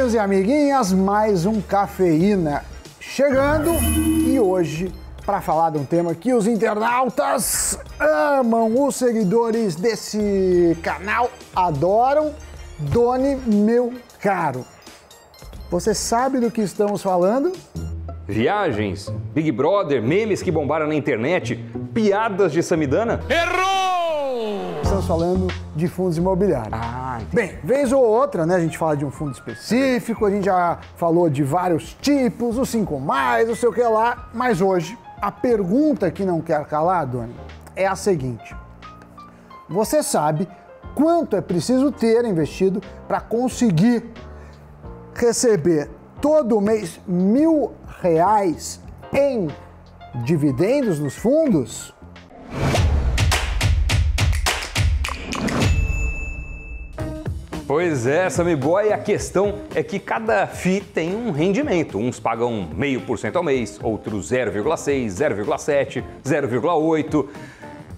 amiguinhos e amiguinhas, mais um Cafeína chegando e hoje para falar de um tema que os internautas amam, os seguidores desse canal adoram. Doni, meu caro, você sabe do que estamos falando? Viagens, Big Brother, memes que bombaram na internet, piadas de Samidana? Errou! Estamos falando de fundos imobiliários. Bem, vez ou outra, né, a gente fala de um fundo específico, a gente já falou de vários tipos, os 5 mais, não sei o que lá, mas hoje a pergunta que não quer calar, Doni, é a seguinte: você sabe quanto é preciso ter investido para conseguir receber todo mês R$1.000 em dividendos nos fundos? Pois é, Sammy Boy, a questão é que cada FII tem um rendimento. Uns pagam 0,5% ao mês, outros 0,6%, 0,7%, 0,8%.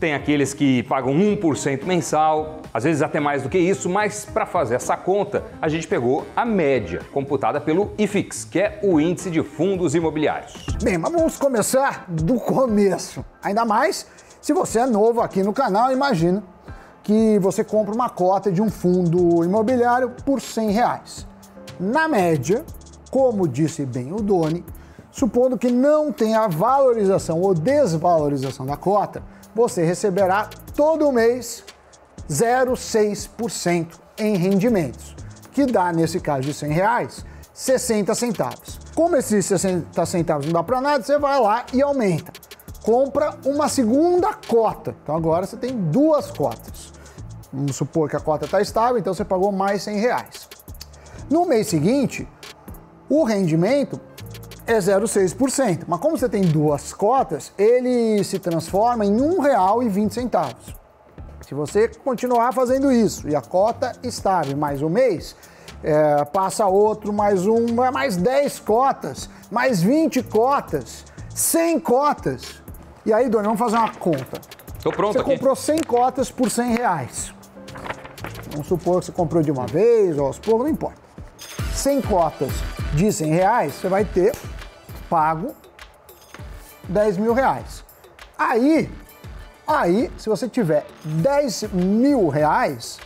Tem aqueles que pagam 1% mensal, às vezes até mais do que isso, mas para fazer essa conta, a gente pegou a média, computada pelo IFIX, que é o Índice de Fundos Imobiliários. Bem, mas vamos começar do começo. Ainda mais se você é novo aqui no canal, imagina que você compra uma cota de um fundo imobiliário por R$100. Na média, como disse bem o Doni, supondo que não tenha valorização ou desvalorização da cota, você receberá todo mês 0,6% em rendimentos, que dá, nesse caso de R$100, 60 centavos. Como esses 60 centavos não dá para nada, você vai lá e aumenta. Compra uma segunda cota. Então agora você tem 2 cotas. Vamos supor que a cota está estável, então você pagou mais R$100. No mês seguinte, o rendimento é 0,6%, mas como você tem 2 cotas, ele se transforma em R$1,20. Se você continuar fazendo isso e a cota estável mais um mês, passa outro, mais 10 cotas, mais 20 cotas, 100 cotas. E aí, Doni, vamos fazer uma conta. Tô pronto Você aqui. comprou 100 cotas por R$100. Vamos supor que você comprou de uma vez ou aos poucos, não importa. 100 cotas de R$100, você vai ter pago R$10.000. Aí, se você tiver R$10.000,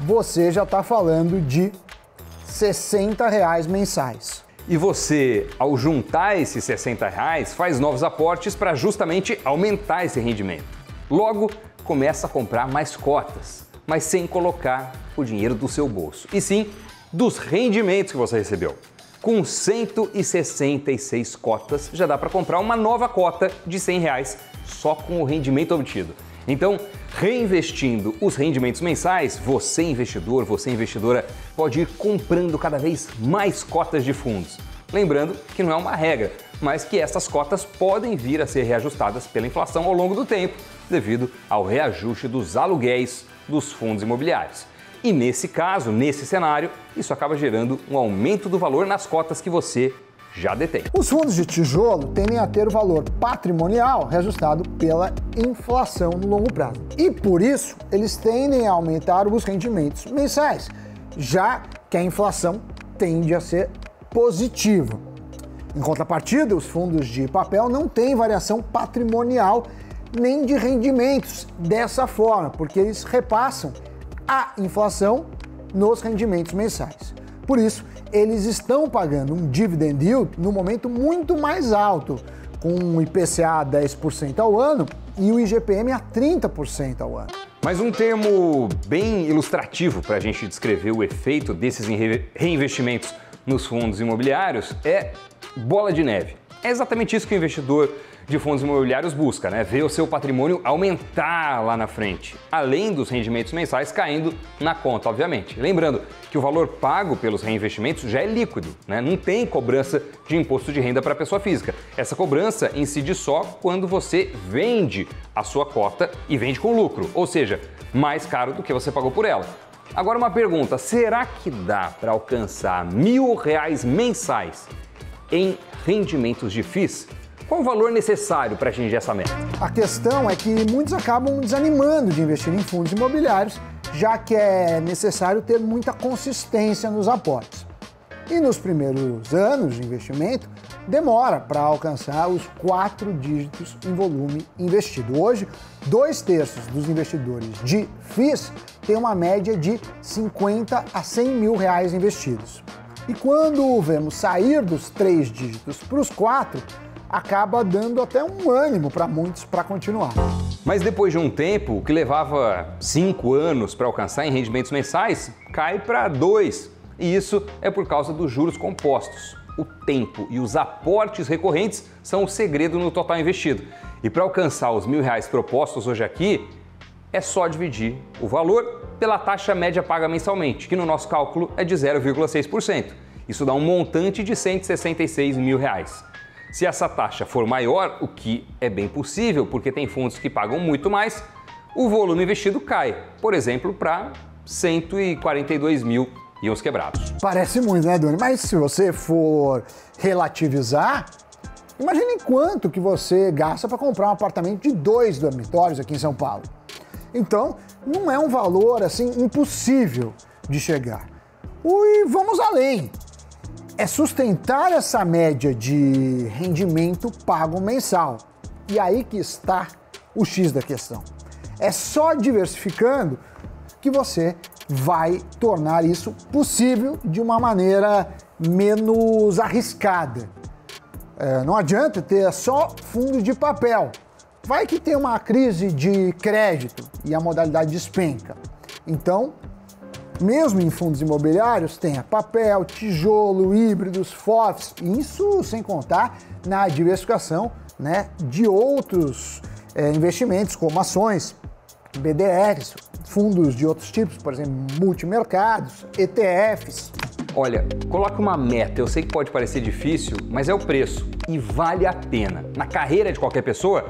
você já está falando de R$60 mensais. E você, ao juntar esses R$60, faz novos aportes para justamente aumentar esse rendimento. Logo, começa a comprar mais cotas, mas sem colocar o dinheiro do seu bolso, e sim dos rendimentos que você recebeu. Com 166 cotas, já dá para comprar uma nova cota de R$100 só com o rendimento obtido. Então, reinvestindo os rendimentos mensais, você investidor, você investidora, pode ir comprando cada vez mais cotas de fundos. Lembrando que não é uma regra, mas que essas cotas podem vir a ser reajustadas pela inflação ao longo do tempo, devido ao reajuste dos aluguéis dos fundos imobiliários. E nesse caso, nesse cenário, isso acaba gerando um aumento do valor nas cotas que você já detém. Os fundos de tijolo tendem a ter o valor patrimonial reajustado pela inflação no longo prazo. E por isso, eles tendem a aumentar os rendimentos mensais, já que a inflação tende a ser positiva. Em contrapartida, os fundos de papel não têm variação patrimonial nem de rendimentos dessa forma, porque eles repassam a inflação nos rendimentos mensais. Por isso, eles estão pagando um dividend yield no momento muito mais alto, com o IPCA a 10% ao ano e o IGPM a 30% ao ano. Mas um termo bem ilustrativo para a gente descrever o efeito desses reinvestimentos nos fundos imobiliários é bola de neve. É exatamente isso que o investidor de fundos imobiliários busca, né? Ver o seu patrimônio aumentar lá na frente, além dos rendimentos mensais caindo na conta, obviamente. Lembrando que o valor pago pelos reinvestimentos já é líquido, né? Não tem cobrança de imposto de renda para a pessoa física. Essa cobrança incide só quando você vende a sua cota e vende com lucro, ou seja, mais caro do que você pagou por ela. Agora uma pergunta, será que dá para alcançar R$1.000 mensais em rendimentos de FIIs? Qual o valor necessário para atingir essa meta? A questão é que muitos acabam desanimando de investir em fundos imobiliários, já que é necessário ter muita consistência nos aportes. E nos primeiros anos de investimento, demora para alcançar os 4 dígitos em volume investido. Hoje, 2/3 dos investidores de FIIs têm uma média de 50 a 100 mil reais investidos. E quando vemos sair dos 3 dígitos para os 4, acaba dando até um ânimo para muitos para continuar. Mas depois de um tempo, o que levava 5 anos para alcançar em rendimentos mensais, cai para 2. E isso é por causa dos juros compostos. O tempo e os aportes recorrentes são o segredo no total investido. E para alcançar os R$1.000 propostos hoje aqui, é só dividir o valor pela taxa média paga mensalmente, que no nosso cálculo é de 0,6%. Isso dá um montante de R$166 mil. Se essa taxa for maior, o que é bem possível, porque tem fundos que pagam muito mais, o volume investido cai, por exemplo, para 142 mil e uns quebrados. Parece muito, né, Doni? Mas se você for relativizar, imagine quanto que você gasta para comprar um apartamento de 2 dormitórios aqui em São Paulo. Então, não é um valor assim impossível de chegar. E vamos além. É sustentar essa média de rendimento pago mensal. E aí que está o X da questão. É só diversificando que você vai tornar isso possível de uma maneira menos arriscada. Não adianta ter só fundo de papel. Vai que tem uma crise de crédito e a modalidade despenca. Então, mesmo em fundos imobiliários, tenha papel, tijolo, híbridos, FOFs, isso sem contar na diversificação, né, de outros investimentos, como ações, BDRs, fundos de outros tipos, por exemplo, multimercados, ETFs. Olha, coloca uma meta. Eu sei que pode parecer difícil, mas é o preço e vale a pena. Na carreira de qualquer pessoa,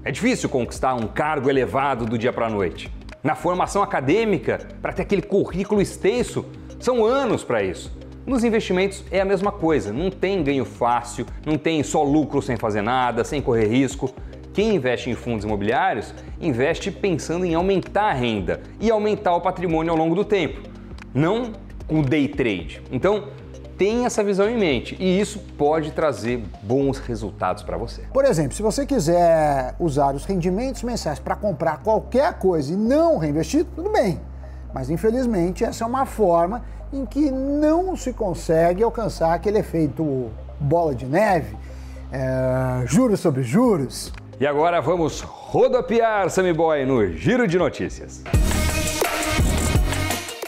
é difícil conquistar um cargo elevado do dia para a noite. Na formação acadêmica, para ter aquele currículo extenso, são anos para isso. Nos investimentos é a mesma coisa, não tem ganho fácil, não tem só lucro sem fazer nada, sem correr risco. Quem investe em fundos imobiliários, investe pensando em aumentar a renda e aumentar o patrimônio ao longo do tempo, não com day trade. Então, tenha essa visão em mente e isso pode trazer bons resultados para você. Por exemplo, se você quiser usar os rendimentos mensais para comprar qualquer coisa e não reinvestir, tudo bem. Mas, infelizmente, essa é uma forma em que não se consegue alcançar aquele efeito bola de neve, juros sobre juros. E agora vamos rodopiar, Sammy Boy, no Giro de Notícias.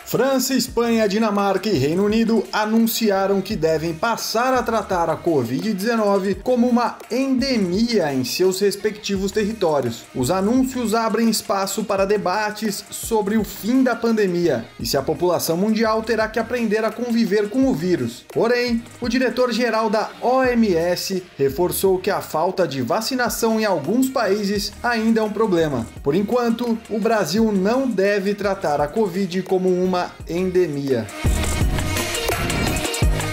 França, Espanha, Dinamarca e Reino Unido anunciaram que devem passar a tratar a Covid-19 como uma endemia em seus respectivos territórios. Os anúncios abrem espaço para debates sobre o fim da pandemia e se a população mundial terá que aprender a conviver com o vírus. Porém, o diretor-geral da OMS reforçou que a falta de vacinação em alguns países ainda é um problema. Por enquanto, o Brasil não deve tratar a Covid como uma endemia.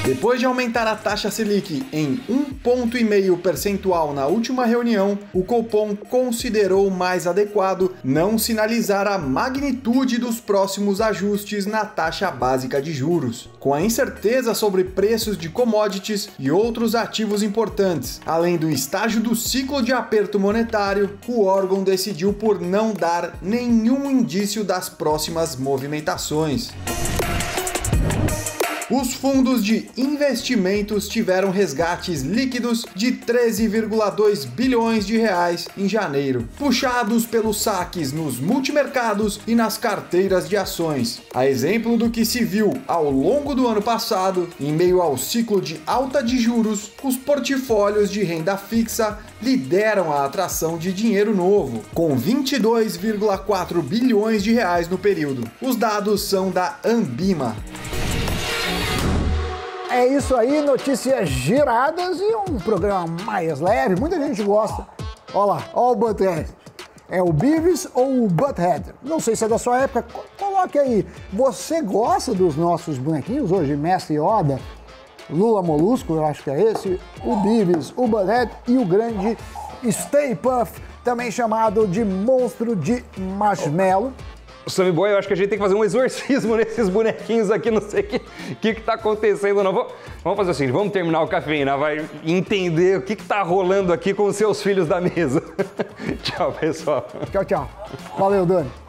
Depois de aumentar a taxa Selic em 1,5 percentual na última reunião, o Copom considerou mais adequado não sinalizar a magnitude dos próximos ajustes na taxa básica de juros. Com a incerteza sobre preços de commodities e outros ativos importantes, além do estágio do ciclo de aperto monetário, o órgão decidiu por não dar nenhum indício das próximas movimentações. Os fundos de investimentos tiveram resgates líquidos de 13,2 bilhões de reais em janeiro, puxados pelos saques nos multimercados e nas carteiras de ações. A exemplo do que se viu ao longo do ano passado, em meio ao ciclo de alta de juros, os portfólios de renda fixa lideram a atração de dinheiro novo, com 22,4 bilhões de reais no período. Os dados são da Ambima. É isso aí, notícias giradas e um programa mais leve. Muita gente gosta. Olha lá, olha o Butthead. É o Beavis ou o Butthead? Não sei se é da sua época, coloque aí. Você gosta dos nossos bonequinhos hoje? Mestre Yoda, Lula Molusco, eu acho que é esse, o Beavis, o Butthead e o grande Stay Puft, também chamado de monstro de marshmallow. Sammy Boy, eu acho que a gente tem que fazer um exorcismo nesses bonequinhos aqui, não sei o que tá acontecendo não. Vamos fazer o seguinte, vamos terminar o Cafeína, vai entender o que tá rolando aqui com os seus filhos da mesa. Tchau, pessoal. Tchau, tchau. Valeu, Dani.